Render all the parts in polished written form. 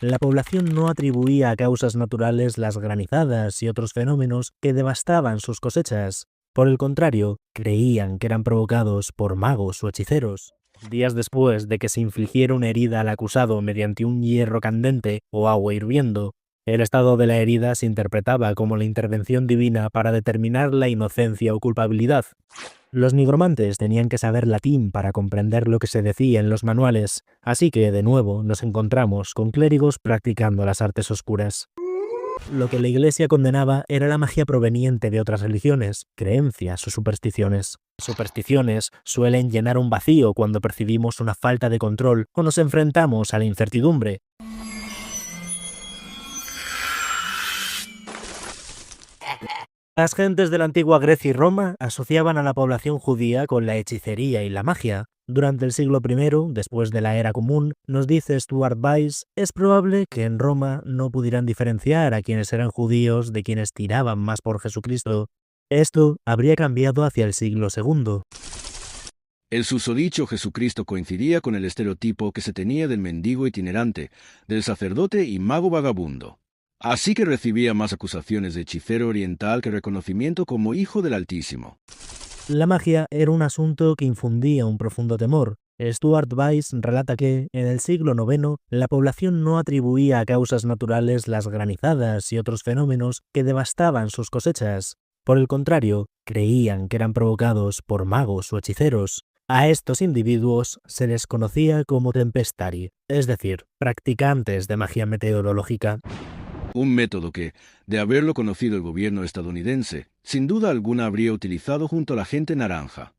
la población no atribuía a causas naturales las granizadas y otros fenómenos que devastaban sus cosechas. Por el contrario, creían que eran provocados por magos o hechiceros. Días después de que se infligiera una herida al acusado mediante un hierro candente o agua hirviendo, el estado de la herida se interpretaba como la intervención divina para determinar la inocencia o culpabilidad. Los nigromantes tenían que saber latín para comprender lo que se decía en los manuales, así que, de nuevo, nos encontramos con clérigos practicando las artes oscuras. Lo que la Iglesia condenaba era la magia proveniente de otras religiones, creencias o supersticiones. Supersticiones suelen llenar un vacío cuando percibimos una falta de control o nos enfrentamos a la incertidumbre. Las gentes de la antigua Grecia y Roma asociaban a la población judía con la hechicería y la magia. Durante el siglo I, después de la Era Común, nos dice Stuart Weiss, es probable que en Roma no pudieran diferenciar a quienes eran judíos de quienes tiraban más por Jesucristo. Esto habría cambiado hacia el siglo II. El susodicho Jesucristo coincidía con el estereotipo que se tenía del mendigo itinerante, del sacerdote y mago vagabundo. Así que recibía más acusaciones de hechicero oriental que reconocimiento como hijo del Altísimo. La magia era un asunto que infundía un profundo temor. Stuart Weiss relata que, en el siglo IX, la población no atribuía a causas naturales las granizadas y otros fenómenos que devastaban sus cosechas. Por el contrario, creían que eran provocados por magos o hechiceros. A estos individuos se les conocía como tempestari, es decir, practicantes de magia meteorológica. Un método que, de haberlo conocido el gobierno estadounidense, sin duda alguna habría utilizado junto a la gente naranja.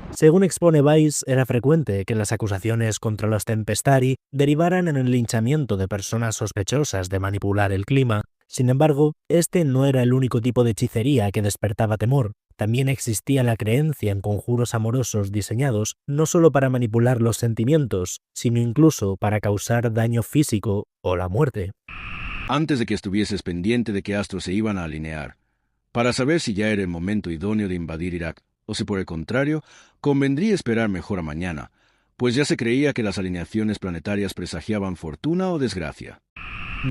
Según expone Weiss, era frecuente que las acusaciones contra los tempestari derivaran en el linchamiento de personas sospechosas de manipular el clima. Sin embargo, este no era el único tipo de hechicería que despertaba temor. También existía la creencia en conjuros amorosos diseñados no solo para manipular los sentimientos, sino incluso para causar daño físico o la muerte. Antes de que estuvieses pendiente de qué astros se iban a alinear, para saber si ya era el momento idóneo de invadir Irak, o si por el contrario, convendría esperar mejor a mañana, pues ya se creía que las alineaciones planetarias presagiaban fortuna o desgracia.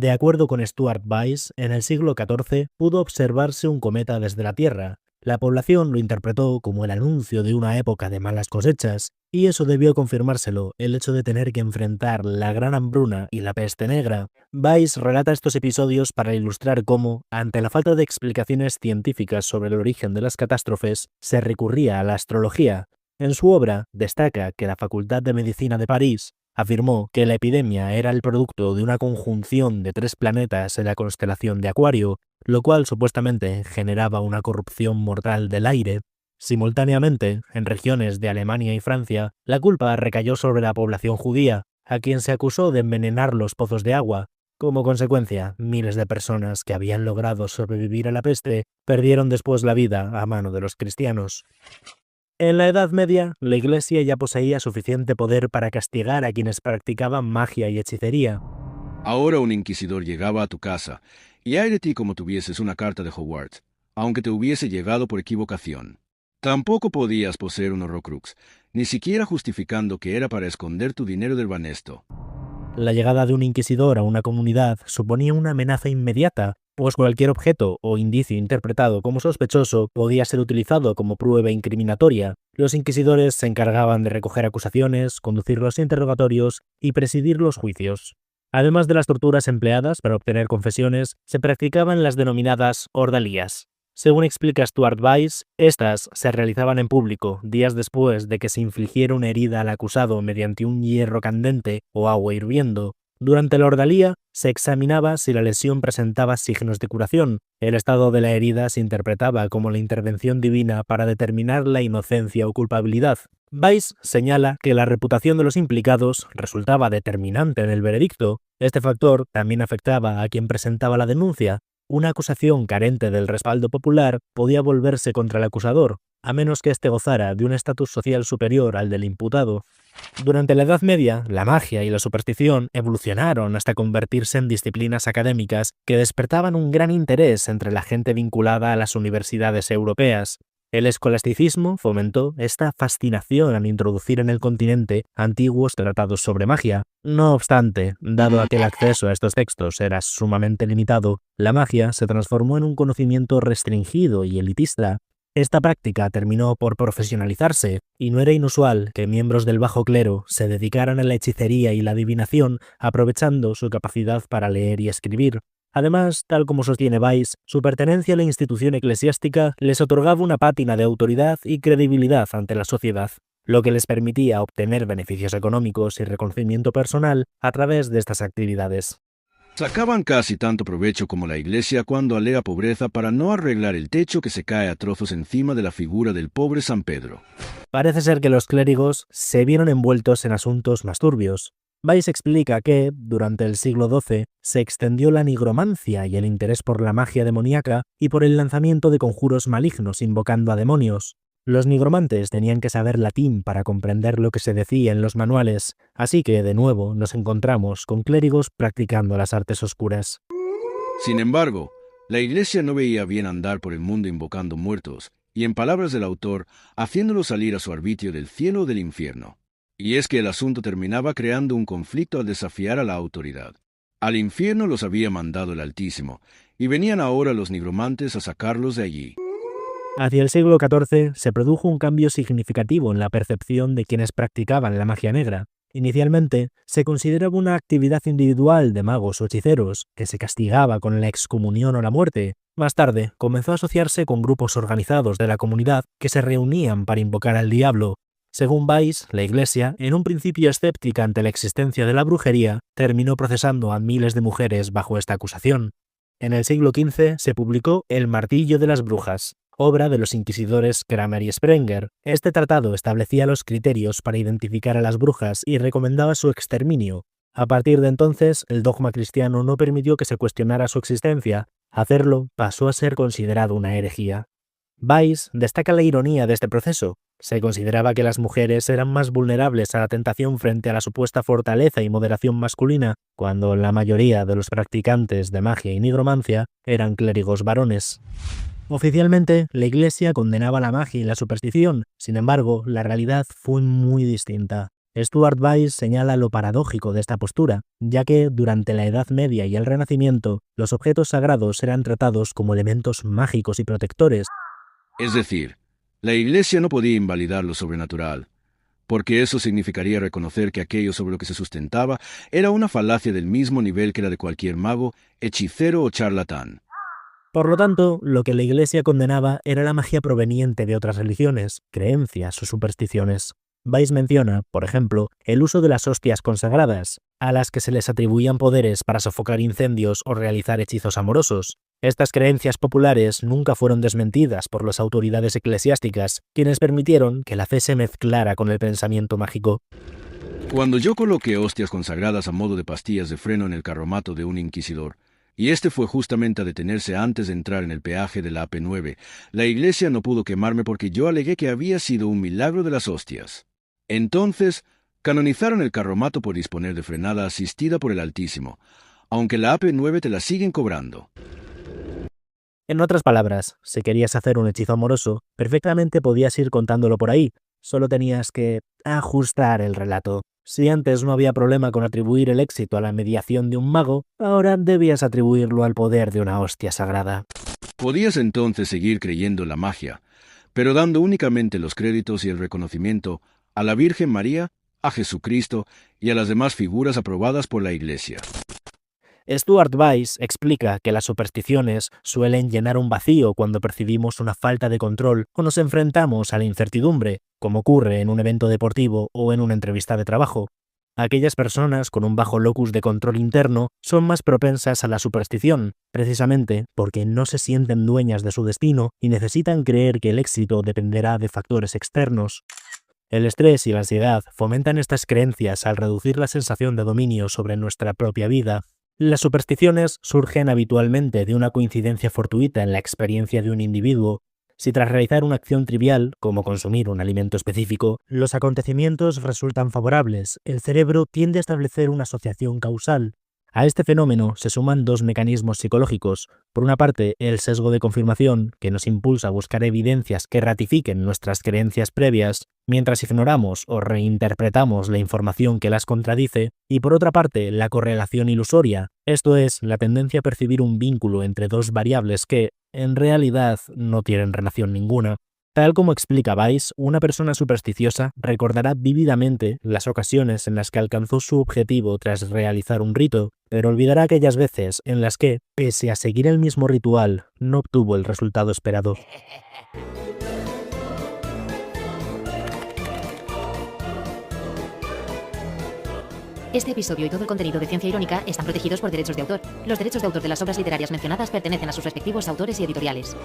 De acuerdo con Stuart Weiss, en el siglo XIV pudo observarse un cometa desde la Tierra. La población lo interpretó como el anuncio de una época de malas cosechas, y eso debió confirmárselo el hecho de tener que enfrentar la gran hambruna y la peste negra. Weiss relata estos episodios para ilustrar cómo, ante la falta de explicaciones científicas sobre el origen de las catástrofes, se recurría a la astrología. En su obra destaca que la Facultad de Medicina de París afirmó que la epidemia era el producto de una conjunción de 3 planetas en la constelación de Acuario, lo cual supuestamente generaba una corrupción mortal del aire. Simultáneamente, en regiones de Alemania y Francia, la culpa recayó sobre la población judía, a quien se acusó de envenenar los pozos de agua. Como consecuencia, miles de personas que habían logrado sobrevivir a la peste perdieron después la vida a mano de los cristianos. En la Edad Media, la Iglesia ya poseía suficiente poder para castigar a quienes practicaban magia y hechicería. Ahora un inquisidor llegaba a tu casa, y ay de ti como tuvieses una carta de Hogwarts, aunque te hubiese llegado por equivocación. Tampoco podías poseer un Horrocrux, ni siquiera justificando que era para esconder tu dinero del banesto. La llegada de un inquisidor a una comunidad suponía una amenaza inmediata, pues cualquier objeto o indicio interpretado como sospechoso podía ser utilizado como prueba incriminatoria. Los inquisidores se encargaban de recoger acusaciones, conducir los interrogatorios y presidir los juicios. Además de las torturas empleadas para obtener confesiones, se practicaban las denominadas ordalías. Según explica Stuart Weiss, estas se realizaban en público días después de que se infligiera una herida al acusado mediante un hierro candente o agua hirviendo. Durante la ordalía, se examinaba si la lesión presentaba signos de curación. El estado de la herida se interpretaba como la intervención divina para determinar la inocencia o culpabilidad. Weiss señala que la reputación de los implicados resultaba determinante en el veredicto. Este factor también afectaba a quien presentaba la denuncia. Una acusación carente del respaldo popular podía volverse contra el acusador, a menos que éste gozara de un estatus social superior al del imputado. Durante la Edad Media, la magia y la superstición evolucionaron hasta convertirse en disciplinas académicas que despertaban un gran interés entre la gente vinculada a las universidades europeas. El escolasticismo fomentó esta fascinación al introducir en el continente antiguos tratados sobre magia. No obstante, dado que el acceso a estos textos era sumamente limitado, la magia se transformó en un conocimiento restringido y elitista. Esta práctica terminó por profesionalizarse, y no era inusual que miembros del bajo clero se dedicaran a la hechicería y la adivinación, aprovechando su capacidad para leer y escribir. Además, tal como sostiene Weiss, su pertenencia a la institución eclesiástica les otorgaba una pátina de autoridad y credibilidad ante la sociedad, lo que les permitía obtener beneficios económicos y reconocimiento personal a través de estas actividades. Sacaban casi tanto provecho como la iglesia cuando alega pobreza para no arreglar el techo que se cae a trozos encima de la figura del pobre San Pedro. Parece ser que los clérigos se vieron envueltos en asuntos más turbios. Weiss explica que, durante el siglo XII, se extendió la nigromancia y el interés por la magia demoníaca y por el lanzamiento de conjuros malignos invocando a demonios. Los nigromantes tenían que saber latín para comprender lo que se decía en los manuales, así que, de nuevo, nos encontramos con clérigos practicando las artes oscuras. Sin embargo, la iglesia no veía bien andar por el mundo invocando muertos, y en palabras del autor, haciéndolos salir a su arbitrio del cielo o del infierno. Y es que el asunto terminaba creando un conflicto al desafiar a la autoridad. Al infierno los había mandado el Altísimo, y venían ahora los nigromantes a sacarlos de allí. Hacia el siglo XIV se produjo un cambio significativo en la percepción de quienes practicaban la magia negra. Inicialmente, se consideraba una actividad individual de magos o hechiceros, que se castigaba con la excomunión o la muerte. Más tarde, comenzó a asociarse con grupos organizados de la comunidad que se reunían para invocar al diablo. Según Weiss, la Iglesia, en un principio escéptica ante la existencia de la brujería, terminó procesando a miles de mujeres bajo esta acusación. En el siglo XV se publicó El martillo de las brujas, obra de los inquisidores Kramer y Sprenger. Este tratado establecía los criterios para identificar a las brujas y recomendaba su exterminio. A partir de entonces, el dogma cristiano no permitió que se cuestionara su existencia. Hacerlo pasó a ser considerado una herejía. Weiss destaca la ironía de este proceso. Se consideraba que las mujeres eran más vulnerables a la tentación frente a la supuesta fortaleza y moderación masculina, cuando la mayoría de los practicantes de magia y nigromancia eran clérigos varones. Oficialmente, la Iglesia condenaba la magia y la superstición, sin embargo, la realidad fue muy distinta. Stuart Weiss señala lo paradójico de esta postura, ya que durante la Edad Media y el Renacimiento, los objetos sagrados eran tratados como elementos mágicos y protectores. Es decir, la iglesia no podía invalidar lo sobrenatural, porque eso significaría reconocer que aquello sobre lo que se sustentaba era una falacia del mismo nivel que la de cualquier mago, hechicero o charlatán. Por lo tanto, lo que la Iglesia condenaba era la magia proveniente de otras religiones, creencias o supersticiones. Weiss menciona, por ejemplo, el uso de las hostias consagradas, a las que se les atribuían poderes para sofocar incendios o realizar hechizos amorosos. Estas creencias populares nunca fueron desmentidas por las autoridades eclesiásticas, quienes permitieron que la fe se mezclara con el pensamiento mágico. Cuando yo coloqué hostias consagradas a modo de pastillas de freno en el carromato de un inquisidor, y este fue justamente a detenerse antes de entrar en el peaje de la AP9, la iglesia no pudo quemarme porque yo alegué que había sido un milagro de las hostias. Entonces, canonizaron el carromato por disponer de frenada asistida por el Altísimo, aunque la AP9 te la siguen cobrando. En otras palabras, si querías hacer un hechizo amoroso, perfectamente podías ir contándolo por ahí, solo tenías que ajustar el relato. Si antes no había problema con atribuir el éxito a la mediación de un mago, ahora debías atribuirlo al poder de una hostia sagrada. Podías entonces seguir creyendo en la magia, pero dando únicamente los créditos y el reconocimiento a la Virgen María, a Jesucristo y a las demás figuras aprobadas por la Iglesia. Stuart Weiss explica que las supersticiones suelen llenar un vacío cuando percibimos una falta de control o nos enfrentamos a la incertidumbre, como ocurre en un evento deportivo o en una entrevista de trabajo. Aquellas personas con un bajo locus de control interno son más propensas a la superstición, precisamente porque no se sienten dueñas de su destino y necesitan creer que el éxito dependerá de factores externos. El estrés y la ansiedad fomentan estas creencias al reducir la sensación de dominio sobre nuestra propia vida. Las supersticiones surgen habitualmente de una coincidencia fortuita en la experiencia de un individuo. Si tras realizar una acción trivial, como consumir un alimento específico, los acontecimientos resultan favorables, el cerebro tiende a establecer una asociación causal. A este fenómeno se suman dos mecanismos psicológicos. Por una parte, el sesgo de confirmación, que nos impulsa a buscar evidencias que ratifiquen nuestras creencias previas, mientras ignoramos o reinterpretamos la información que las contradice, y por otra parte, la correlación ilusoria, esto es, la tendencia a percibir un vínculo entre dos variables que, en realidad, no tienen relación ninguna. Tal como explica Weiss, una persona supersticiosa recordará vívidamente las ocasiones en las que alcanzó su objetivo tras realizar un rito, pero olvidará aquellas veces en las que, pese a seguir el mismo ritual, no obtuvo el resultado esperado. Este episodio y todo el contenido de Ciencia Irónica están protegidos por derechos de autor. Los derechos de autor de las obras literarias mencionadas pertenecen a sus respectivos autores y editoriales.